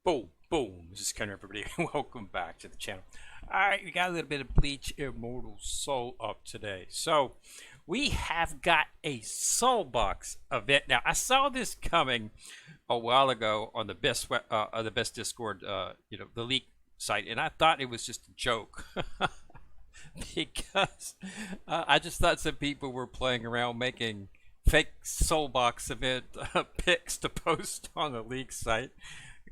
Boom, boom. This is Ken, everybody. Welcome back to the channel. Alright, we got a little bit of Bleach Immortal Soul up today. So, we have got a Soul Box event. Now, I saw this coming a while ago on the best Discord, the leak site, and I thought it was just a joke. Because I just thought some people were playing around making fake Soul Box event pics to post on the leak site.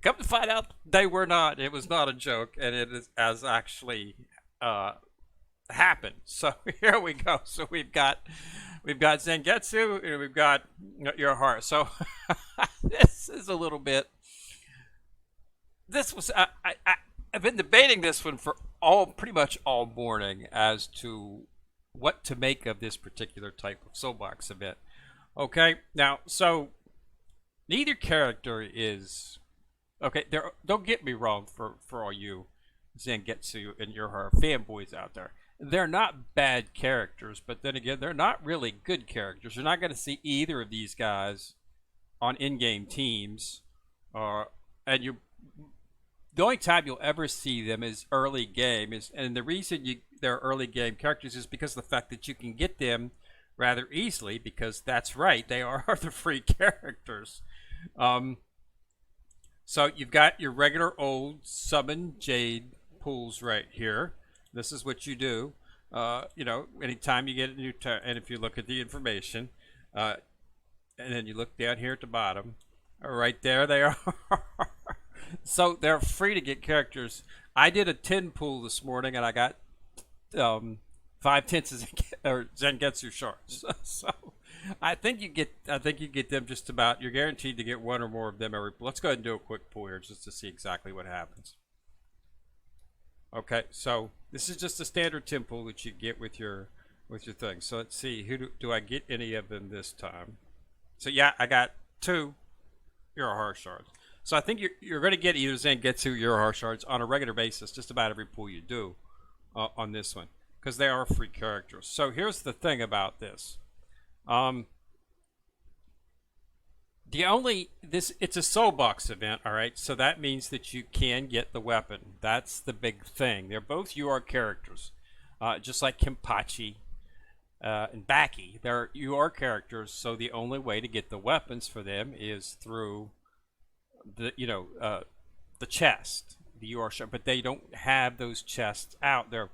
Come to find out, they were not. It was not a joke, and has actually happened. So here we go. So we've got Zangetsu and we've got Urahara. So this is a little bit. This was I've been debating this one for pretty much all morning as to what to make of this particular type of Soulbox event. Okay, now so neither character is. Okay, don't get me wrong for all you Zangetsu and Urahara fanboys out there. They're not bad characters, but then again, they're not really good characters. You're not going to see either of these guys on in-game teams, and the only time you'll ever see them is early game. And the reason they're early game characters is because of the fact that you can get them rather easily, because that's right, they are the free characters. So you've got your regular old summon jade pools right here. This is what you do. Anytime you get a new and if you look at the information, and then you look down here at the bottom, right there they are. So they're free to get characters. I did a 10 pool this morning, and I got 5 tenses or Zangetsu shards. So I think you get them just about. You're guaranteed to get one or more of them every. Let's go ahead and do a quick pull here just to see exactly what happens. Okay, so this is just a standard temple that you get with your thing. So let's see, who do I get any of them this time? So yeah, I got 2 Urahara shards. So I think you're going to get either Zangetsu or Urahara shards on a regular basis, just about every pull you do on this one, because they are free characters. So here's the thing about this. It's a soul box event, all right, so that means that you can get the weapon. That's the big thing. They're both UR characters, just like Kenpachi and Baki. They're UR characters, so the only way to get the weapons for them is through the chest, the UR shop. But they don't have those chests out there.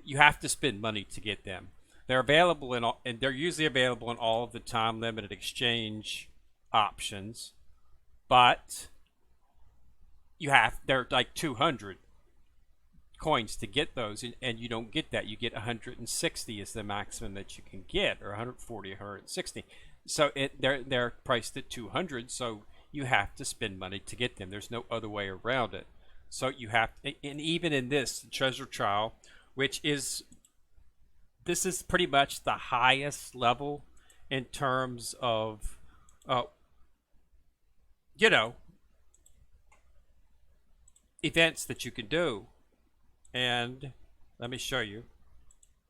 You have to spend money to get them. They're available and they're usually available in all of the time limited exchange options, but they're like 200 coins to get those, and you don't get that. You get 160 is the maximum that you can get, or 140, 160. So they're priced at 200, so you have to spend money to get them. There's no other way around it. So you have to, and even in this treasure trial, which is this is pretty much the highest level in terms of events that you can do. And let me show you.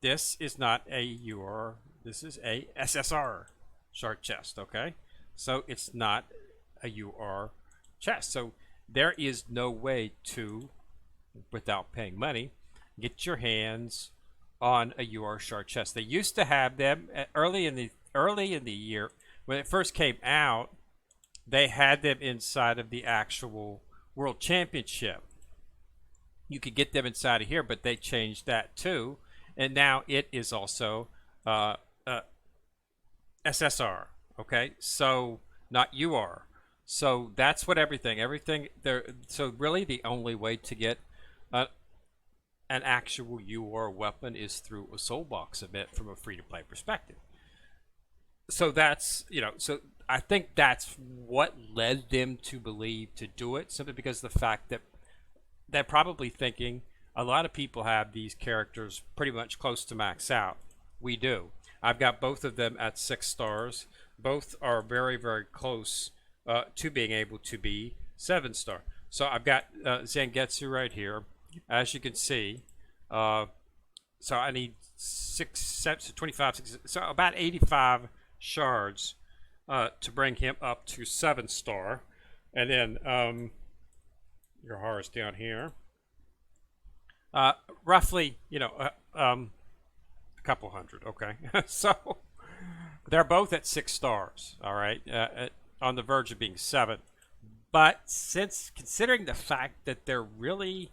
This is not a UR, this is a SSR shard chest, okay? So it's not a UR chest. So there is no way to, without paying money, get your hands on a UR shard chest. They used to have them early in the year when it first came out. They had them inside of the actual World Championship. You could get them inside of here, but they changed that too, and now it is also SSR. Okay, so not UR. So that's what everything there. So really, the only way to get an actual UR weapon is through a soul box event from a free-to-play perspective. So that's, so I think that's what led them to believe to do it, simply because of the fact that they're probably thinking a lot of people have these characters pretty much close to max out. We do. I've got both of them at 6 stars. Both are very, very close to being able to be 7-star. So I've got Zangetsu right here, as you can see. So I need 25, so about 85 shards to bring him up to 7-star, and then Urahara's down here. Roughly, a couple hundred. Okay, so they're both at 6 stars. All right, on the verge of being 7. But since considering the fact that they're really,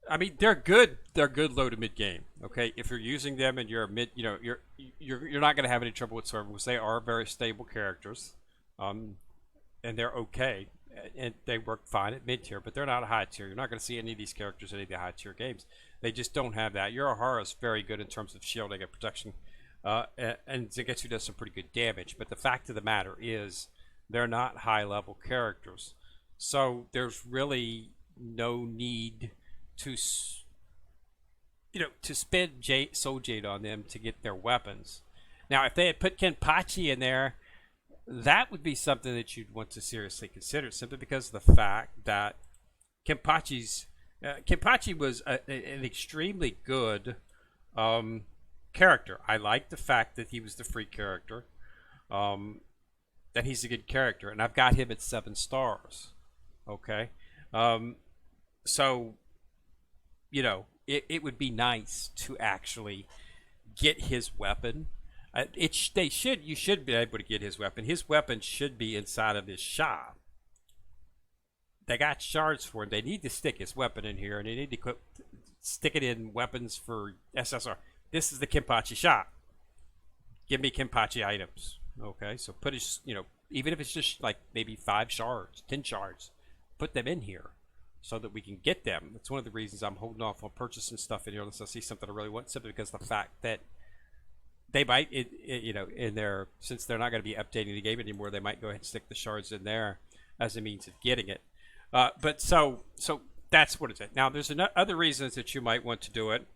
I mean, they're good. They're good low to mid game. Okay, if you're using them and you're a mid, you're not going to have any trouble whatsoever because they are very stable characters, and they're okay, and they work fine at mid tier, but they're not a high tier. You're not going to see any of these characters in any of the high tier games. They just don't have that. Urahara is very good in terms of shielding and protection, and Zangetsu does some pretty good damage. But the fact of the matter is, they're not high level characters, so there's really no need to to spend soul jade on them to get their weapons. Now, if they had put Kenpachi in there, that would be something that you'd want to seriously consider, simply because of the fact that Kenpachi was an extremely good character. I like the fact that he was the free character, that he's a good character, and I've got him at 7 stars. Okay, so it would be nice to actually get his weapon. You should be able to get his weapon. His weapon should be inside of his shop. They got shards for him. They need to stick his weapon in here, and they need to stick it in weapons for SSR. This is the Kenpachi shop. Give me Kenpachi items. Okay, so put his, even if it's just like maybe 5 shards, 10 shards, put them in here so that we can get them. That's one of the reasons I'm holding off on purchasing stuff in here unless I see something I really want, simply because of the fact that they might, in their, since they're not going to be updating the game anymore, they might go ahead and stick the shards in there as a means of getting it. But so that's what it's at. Now, there's other reasons that you might want to do it.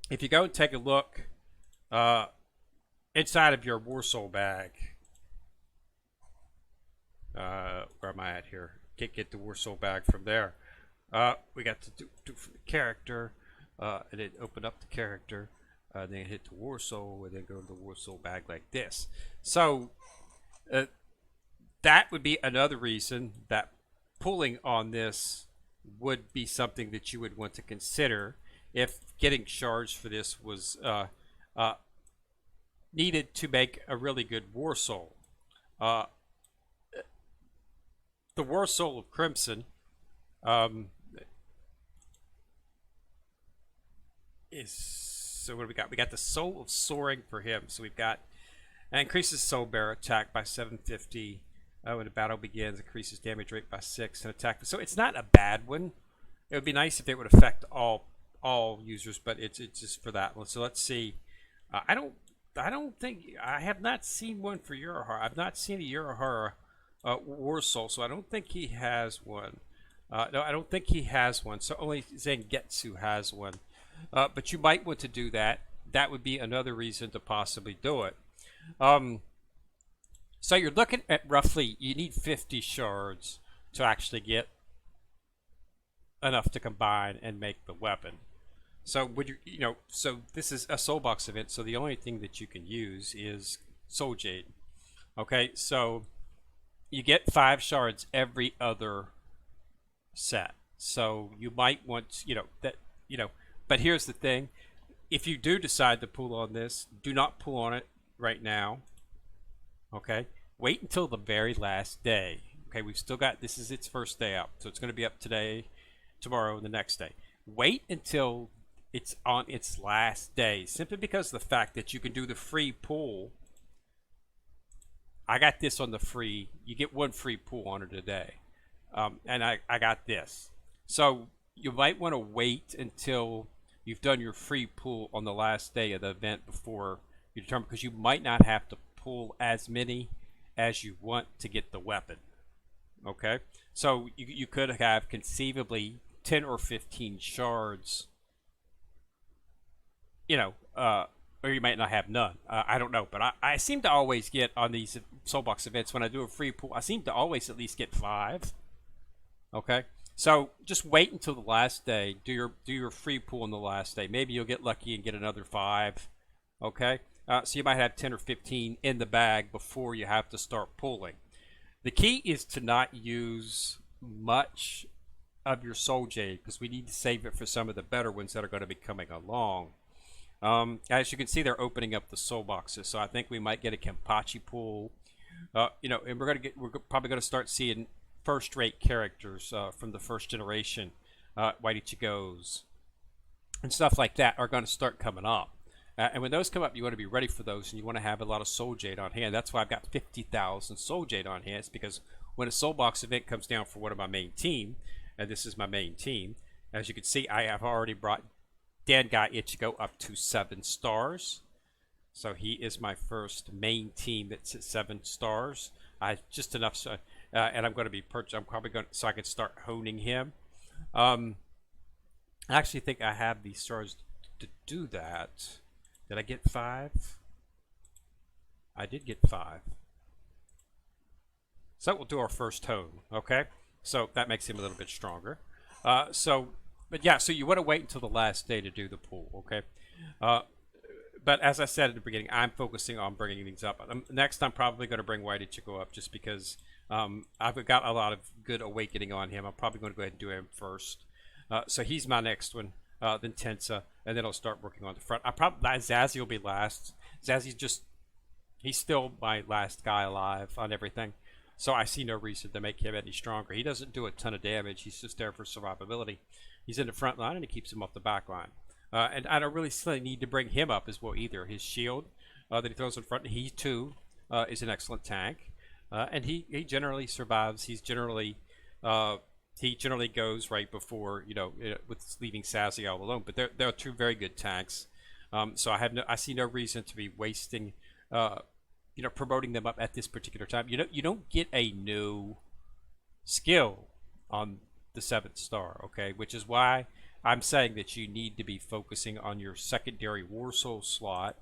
If you go and take a look inside of your War Soul bag, where am I at here? Can't get the War Soul bag from there. We got to do from the character, and then open up the character, then hit the War Soul, and then go to the War Soul bag like this. So that would be another reason that pulling on this would be something that you would want to consider if getting shards for this was needed to make a really good War Soul. The War Soul of Crimson is, so what do we got? We got the Soul of Soaring for him. So we've got, increases Soul Bearer attack by 750. When the battle begins, increases damage rate by 6 and attack. So it's not a bad one. It would be nice if it would affect all users, but it's just for that one. So let's see. I don't think, I have not seen one for Urahara. I've not seen a Urahara War Soul, so I don't think he has one. No, I don't think he has one. So only Zangetsu has one. But you might want to do that. That would be another reason to possibly do it. So you're looking at roughly, you need 50 shards to actually get enough to combine and make the weapon. So would you, so this is a soul box event, so the only thing that you can use is soul jade. Okay, so you get 5 shards every other set. So you might want, but here's the thing. If you do decide to pull on this, do not pull on it right now. Okay, wait until the very last day. Okay, we've still got, this is its first day out, so it's going to be up today, tomorrow, and the next day. Wait until it's on its last day, simply because of the fact that you can do the free pull. I got this on the free, you get 1 free pull on it today, and I got this. So you might want to wait until you've done your free pull on the last day of the event before you determine, because you might not have to pull as many as you want to get the weapon. Okay, so you could have conceivably 10 or 15 shards, or you might not have none. I don't know, but I seem to always get on these Soulbox events, when I do a free pull, I seem to always at least get 5. Okay, so just wait until the last day. Do your free pull on the last day. Maybe you'll get lucky and get another 5. Okay. So you might have 10 or 15 in the bag before you have to start pulling. The key is to not use much of your soul jade because we need to save it for some of the better ones that are going to be coming along. As you can see, they're opening up the soul boxes, so I think we might get a Kenpachi pool. And we're probably gonna start seeing first-rate characters from the first generation, Whitey Chigos, and stuff like that are going to start coming up. And when those come up, you want to be ready for those, and you want to have a lot of soul jade on hand. That's why I've got 50,000 soul jade on hand. It's because when a soul box event comes down for one of my main team, and this is my main team, as you can see, I have already brought Dangai Ichigo up to 7 stars. So he is my first main team that's at 7 stars. Just enough, so, and I'm going to be I'm probably going so I can start honing him. I actually think I have the stars to do that. Did I get 5? I did get 5. So we'll do our first hone, okay? So that makes him a little bit stronger. But yeah, so you want to wait until the last day to do the pool, okay? But as I said at the beginning, I'm focusing on bringing things up. Next, I'm probably going to bring White Ichigo up just because I've got a lot of good awakening on him. I'm probably going to go ahead and do him first. So he's my next one, then Tensa, and then I'll start working on the front. Zazie will be last. He's still my last guy alive on everything. So I see no reason to make him any stronger. He doesn't do a ton of damage. He's just there for survivability. He's in the front line, and he keeps him off the back line. And I don't really need to bring him up as well either. His shield that he throws in front, he too is an excellent tank. And he generally survives. He generally goes right before, with leaving Sassy all alone. But they're 2 very good tanks. So I see no reason to be wasting promoting them up at this particular time. You don't get a new skill on the 7th star, okay? Which is why I'm saying that you need to be focusing on your secondary War Soul slot.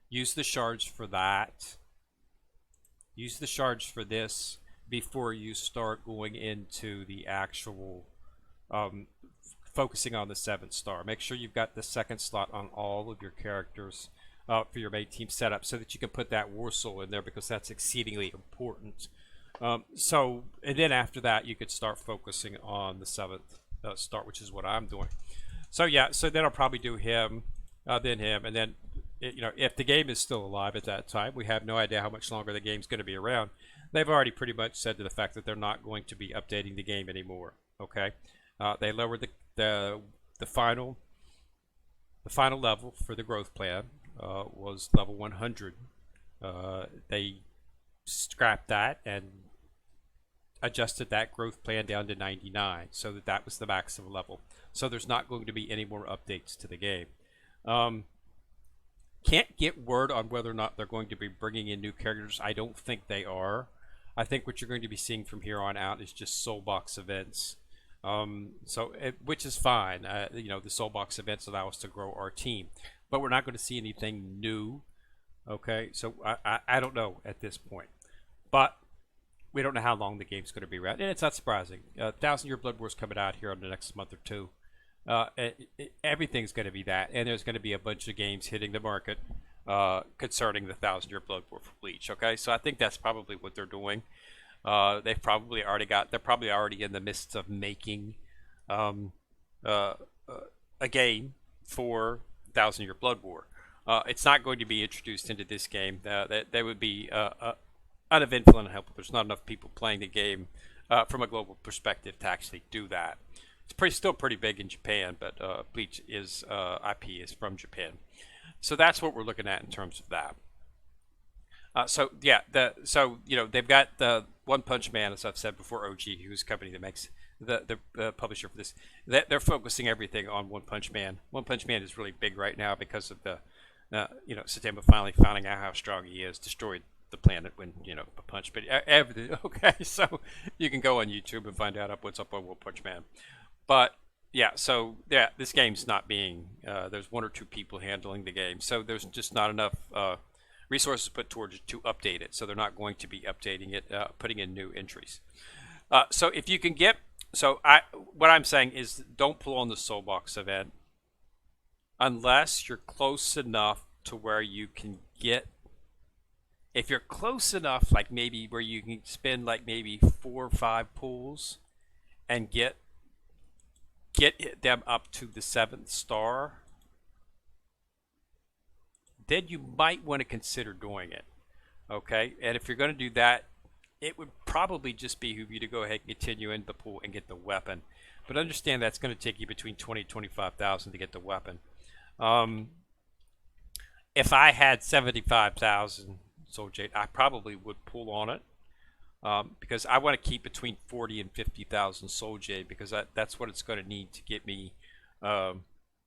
Use the shards for that. Use the shards for this before you start going into the actual focusing on the 7th star. Make sure you've got the 2nd slot on all of your characters for your main team setup so that you can put that War Soul in there because that's exceedingly important. And then after that, you could start focusing on the 7th star, which is what I'm doing. So yeah, so then I'll probably do him, then him, and then if the game is still alive at that time, we have no idea how much longer the game's going to be around. They've already pretty much said to the fact that they're not going to be updating the game anymore. Okay, they lowered the final level for the growth plan was level 100. They scrapped that and adjusted that growth plan down to 99 so that was the maximum level. So there's not going to be any more updates to the game. Can't get word on whether or not they're going to be bringing in new characters. I don't think they are. I think what you're going to be seeing from here on out is just soul box events. Which is fine. The soul box events allow us to grow our team, but we're not going to see anything new. Okay, so I don't know at this point, but we don't know how long the game's going to be around, and it's not surprising. 1,000-Year Blood War's coming out here in the next month or 2. Everything's going to be that, and there's going to be a bunch of games hitting the market concerning the 1,000-Year Blood War for Bleach. Okay, so I think that's probably what they're doing. They're probably already in the midst of making a game for 1,000-Year Blood War. It's not going to be introduced into this game. They would be uneventful and unhelpful. There's not enough people playing the game from a global perspective to actually do that. It's still pretty big in Japan, but Bleach IP is from Japan. So that's what we're looking at in terms of that. They've got the One Punch Man, as I've said before, OG, who's a company that makes the publisher for this. They're focusing everything on One Punch Man. One Punch Man is really big right now because of the Saitama finally finding out how strong he is, destroyed the planet when a punch. But everything okay, so you can go on YouTube and find out what's up on One Punch Man. But this game's not being. There's 1 or 2 people handling the game, so there's just not enough resources put towards it to update it. So they're not going to be updating it, putting in new entries. So if you can get, what I'm saying is, don't pull on the Soulbox event unless you're close enough to where you can get. If you're close enough, like maybe where you can spend like maybe 4 or 5 pulls and get them up to the 7th star, then you might want to consider doing it. Okay, and if you're going to do that, it would probably just behoove you to go ahead and continue in the pool and get the weapon. But understand that's going to take you between 20 and 25,000 to get the weapon. Um, if I had 75,000 Soul Jade, I probably would pull on it, because I want to keep between 40 and 50,000 Soul Jade, because that's what it's going to need to get me um,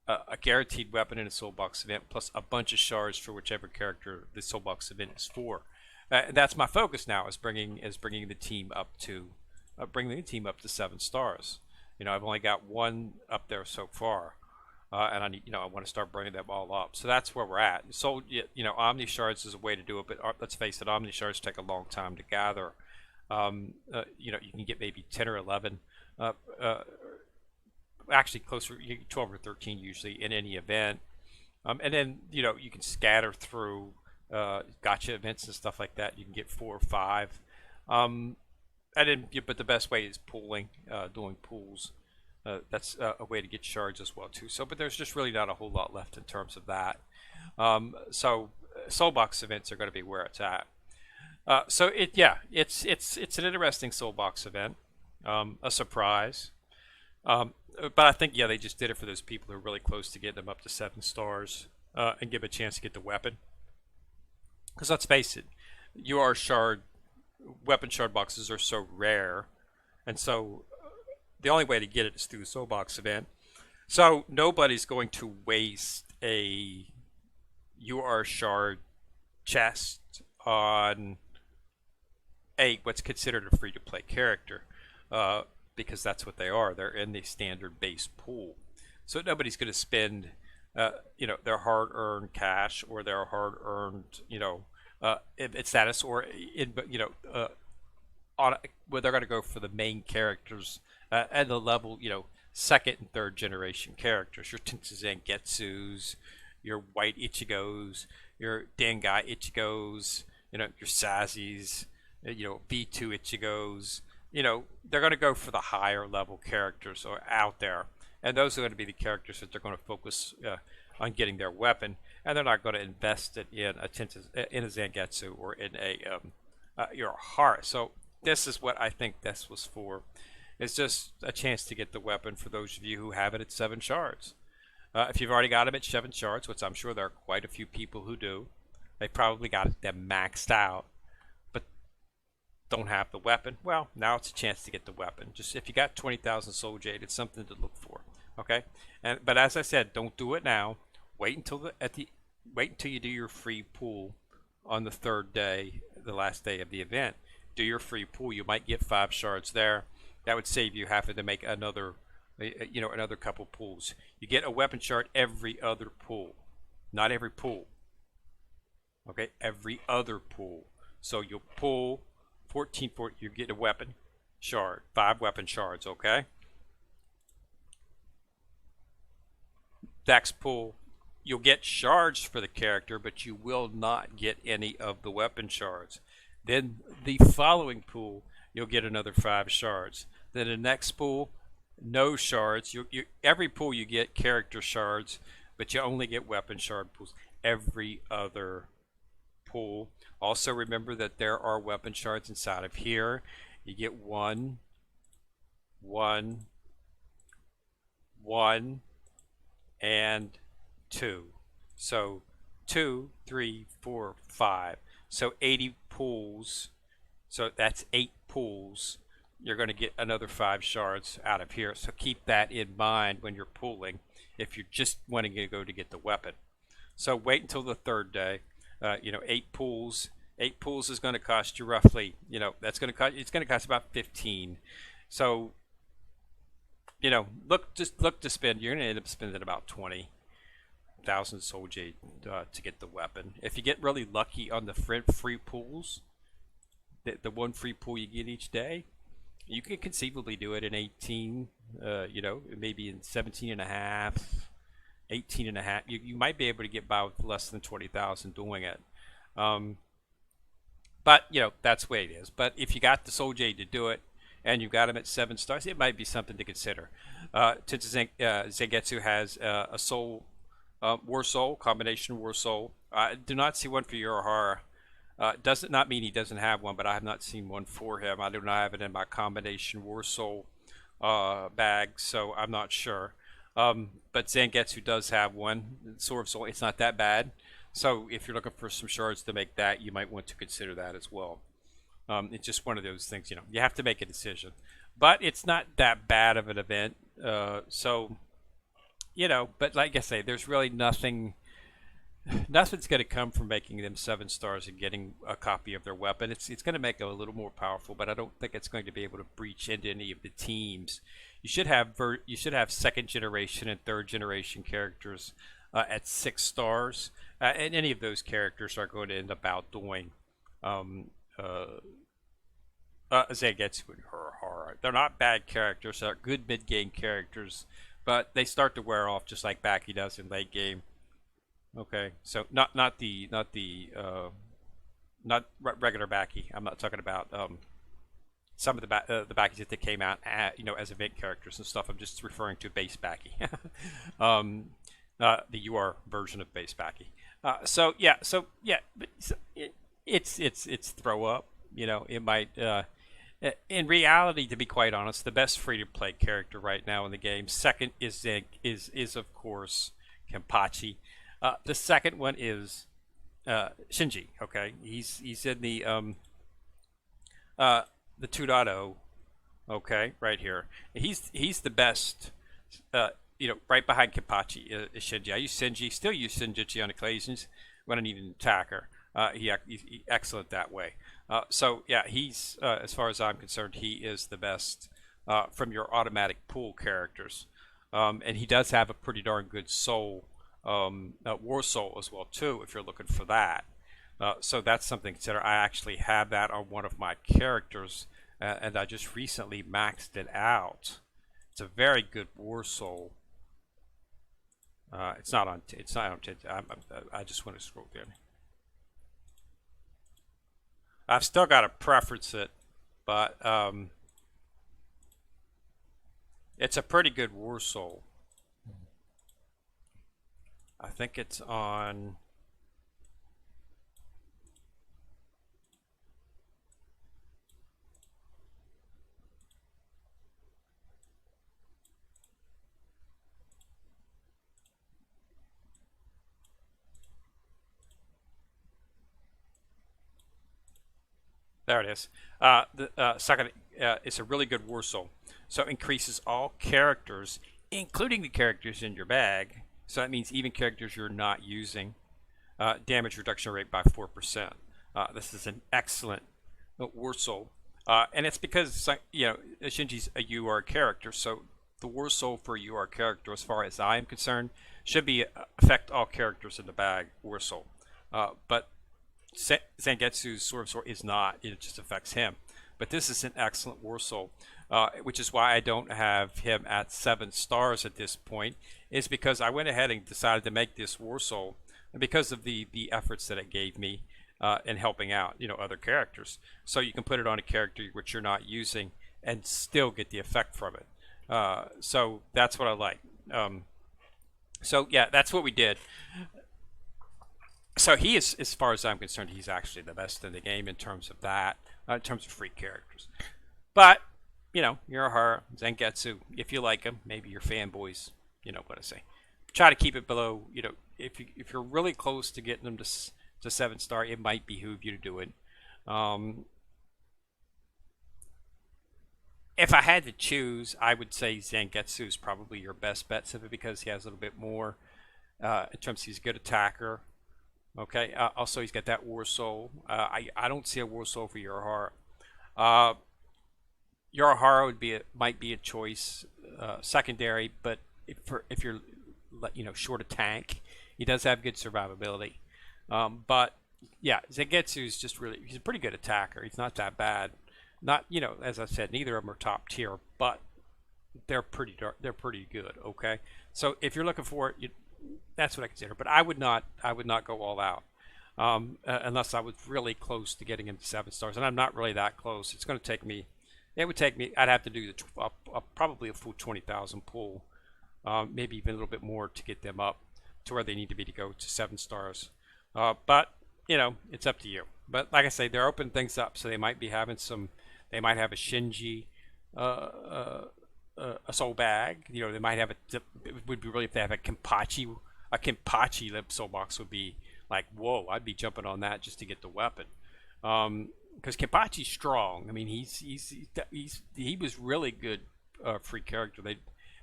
a guaranteed weapon in a Soul Box event, plus a bunch of shards for whichever character the Soul Box event is for. That's my focus now, is bringing the team up to 7 stars. I've only got one up there so far, and I want to start bringing them all up. So that's where we're at. So Omni Shards is a way to do it, but let's face it, Omni Shards take a long time to gather. You can get maybe 10 or 11. Actually, closer, you get 12 or 13 usually in any event. And then you can scatter through gotcha events and stuff like that. You can get 4 or 5. And then, but the best way is pooling, doing pools. That's a way to get shards as well too. So, but there's just really not a whole lot left in terms of that. So Soulbox events are going to be where it's at. So it's an interesting Soulbox event, a surprise. But I think they just did it for those people who are really close to getting them up to 7 stars, and give a chance to get the weapon. Because let's face it, weapon shard boxes are so rare, and so the only way to get it is through the Soul Box event. So nobody's going to waste a shard chest on what's considered a free-to-play character, because that's what they are. They're in the standard base pool, so nobody's going to spend their hard-earned cash or their hard-earned status, or where they're going to go for the main characters and the level, second and third generation characters. Your Zangetsus, your White Ichigos, your Dengai Ichigos, your Sazzies, V2 Ichigos. They're going to go for the higher level characters or out there, and those are going to be the characters that they're going to focus on getting their weapon, and they're not going to invest it in a Zangetsu or in a Urahara. So this is what I think this was for. It's just a chance to get the weapon for those of you who have it at 7 shards. If you've already got them at 7 shards, which I'm sure there are quite a few people who do, they probably got them maxed out, but don't have the weapon. Well, now it's a chance to get the weapon. Just if you got 20,000 Soul Jade, it's something to look for. Okay, but as I said, don't do it now. Wait until you do your free pool on the 3rd day, the last day of the event. Do your free pool. You might get 5 shards there. That would save you having to make another couple pools. You get a weapon shard every other pool, not every pool. Okay, every other pool. So you'll pull 14 for you get a weapon shard, 5 weapon shards. Okay. Next pool, you'll get shards for the character, but you will not get any of the weapon shards. Then the following pool, you'll get another 5 shards. Then the next pool, no shards. Every pool you get character shards, but you only get weapon shard pools every other pool. Also remember that there are weapon shards inside of here. You get 1, 1, 1, and 2. So 2, 3, 4, 5. So 80 pools. So that's 8 pools. You're going to get another 5 shards out of here. So keep that in mind when you're pooling, if you're just wanting to go to get the weapon. So wait until the 3rd day. 8 pools. 8 pools is going to cost you roughly, it's going to cost about 15. So, look to spend. You're going to end up spending about 20,000 Soul Jade to get the weapon. If you get really lucky on the free pools, the one free pool you get each day, you can conceivably do it in 18, maybe in 17 and a half, 18 and a half. You might be able to get by with less than 20,000 doing it. But, that's the way it is. But if you got the Soul Jade to do it, and you got him at 7 stars, it might be something to consider. Since Zangetsu has a soul, War Soul, combination War Soul. I do not see one for Urahara. Doesn't not mean he doesn't have one, but I have not seen one for him. I do not have it in my combination War Soul bag, so I'm not sure. But Zangetsu does have one. Sword of Soul, it's not that bad. So if you're looking for some shards to make that, you might want to consider that as well. It's just one of those things, you have to make a decision. But it's not that bad of an event. But like I say, there's really nothing's going to come from making them 7 stars and getting a copy of their weapon. It's going to make it a little more powerful, but I don't think it's going to be able to breach into any of the teams. You should have second generation and third generation characters at 6 stars, and any of those characters are going to end up outdoing Zangetsu and Urahara. They're not bad characters; they're good mid game characters, but they start to wear off just like Baki does in late game. Okay, so not regular Baki. I'm not talking about some of the Bakis that came out as event characters and stuff. I'm just referring to base Baki, the UR version of base Baki. It's throw up. It might. In reality, to be quite honest, the best free to play character right now in the game. Second is of course Kenpachi. The second one is Shinji. Okay, he's in the 2.0. Okay, right here. He's the best. Right behind Kenpachi is Shinji. I use Shinji. Still use Shinji on occasions when I need an attacker. He's excellent that way. He's as far as I'm concerned, he is the best from your automatic pool characters, and he does have a pretty darn good soul. War Soul as well too, if you're looking for that. So that's something to consider. I actually have that on one of my characters, and I just recently maxed it out. It's a very good War Soul. It's not on. I just want to scroll down. I've still got to preference it, but it's a pretty good War Soul. I think it's on. There it is. The second, it's a really good War Soul. So it increases all characters, including the characters in your bag. So that means even characters you're not using, damage reduction rate by 4%. This is an excellent War Soul. And it's because Shinji's a UR character, so the War Soul for a UR character, as far as I am concerned, should be affect all characters in the bag War Soul. But Zangetsu's Sword of Sword is not. It just affects him. But this is an excellent War Soul, which is why I don't have him at 7 stars at this point, is because I went ahead and decided to make this War Soul because of the efforts that it gave me in helping out other characters. So you can put it on a character which you're not using and still get the effect from it. So that's what I like. That's what we did. So he is, as far as I'm concerned, he's actually the best in the game in terms of that, in terms of free characters. But, Urahara, Zangetsu, if you like him, maybe you're fanboys, what I say. Try to keep it below, if you're really close to getting them to 7 star, it might behoove you to do it. If I had to choose, I would say Zangetsu is probably your best bet, simply because he has a little bit more, in terms of he's a good attacker. Okay. Also, he's got that War Soul. I don't see a War Soul for Urahara. Urahara might be a choice, secondary, but if you're short a tank, he does have good survivability. But yeah, Zangetsu is just he's a pretty good attacker. He's not that bad. Not as I said, neither of them are top tier, but they're pretty good. Okay, so if you're looking for it, that's what I consider. But I would not go all out unless I was really close to getting into 7 stars, and I'm not really that close. It's going to take me It would take me. I'd have to do probably a full 20,000 pull, maybe even a little bit more to get them up to where they need to be to go to 7 stars. But you know, it's up to you. But like I say, they're opening things up, so they might be having some. They might have a Shinji, a soul bag. You know, they might have a. It would be really if they have a Kenpachi. A Kenpachi lip soul box would be like, whoa! I'd be jumping on that just to get the weapon. Because Kenpachi's strong. I mean, he was really good free character. They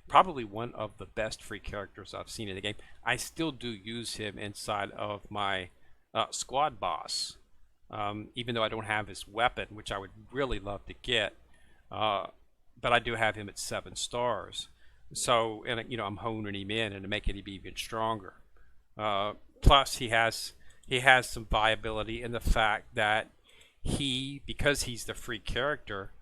probably one of the best free characters I've seen in the game. I still do use him inside of my squad boss, even though I don't have his weapon, which I would really love to get. But I do have him at 7 stars. So, and you know, I'm honing him in and to make it even stronger. Plus, he has some viability in the fact that because he's the free character,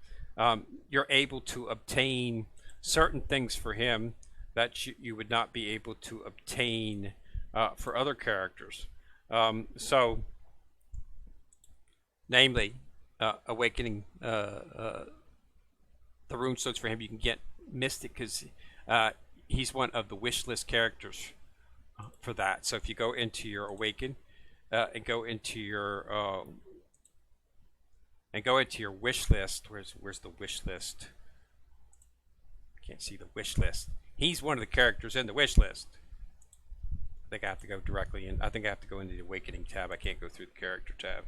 you're able to obtain certain things for him that you would not be able to obtain for other characters. So, namely, awakening the rune stones for him. You can get Mystic because he's one of the wish list characters for that. So if you go into your awaken and go into your wish list, where's the wish list? I can't see the wish list. He's one of the characters in the wish list. I think I have to go directly in. I think I have to go into the awakening tab. I can't go through the character tab.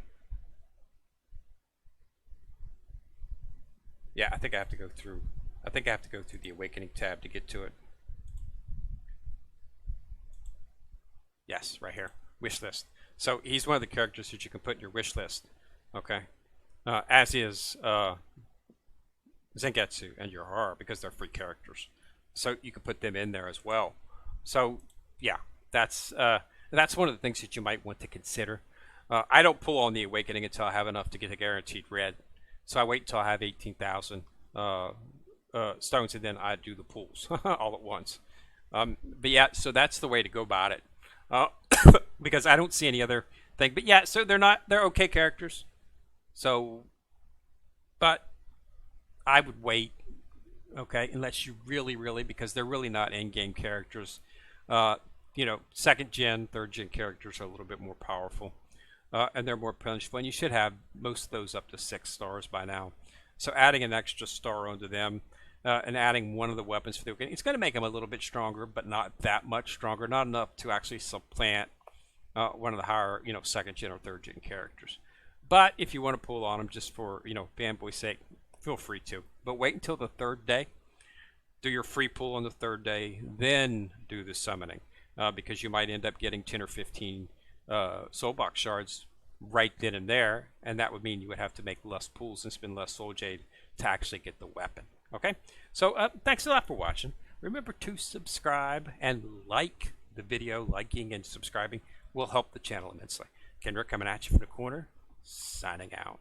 Yeah, I think I have to go through. I think I have to go through the awakening tab to get to it. Yes, right here, wish list. So he's one of the characters that you can put in your wish list. Okay, as is Zangetsu and Urahara because they're free characters. So you can put them in there as well. So yeah, that's one of the things that you might want to consider. I don't pull on the awakening until I have enough to get a guaranteed red. So I wait until I have 18,000 stones, and then I do the pulls all at once. But yeah, so that's the way to go about it. Because I don't see any other thing. But yeah, so they're okay characters. So, but I would wait, okay, unless you really, because they're really not end-game characters. You know, 2nd gen, 3rd gen characters are a little bit more powerful. And they're more punishable. And you should have most of those up to 6 stars by now. So adding an extra star onto them and adding one of the weapons for the awakening, it's going to make them a little bit stronger, but not that much stronger. Not enough to actually supplant one of the higher, you know, 2nd gen or 3rd gen characters. But if you want to pull on them just for, you know, fanboy's sake, feel free to. But wait until the 3rd day. Do your free pull on the 3rd day, then do the summoning. Because you might end up getting 10 or 15 soul box shards right then and there, and that would mean you would have to make less pulls and spend less soul jade to actually get the weapon. Okay, so thanks a lot for watching. Remember to subscribe and like the video. Liking and subscribing will help the channel immensely. Kendrick coming at you from the corner, signing out.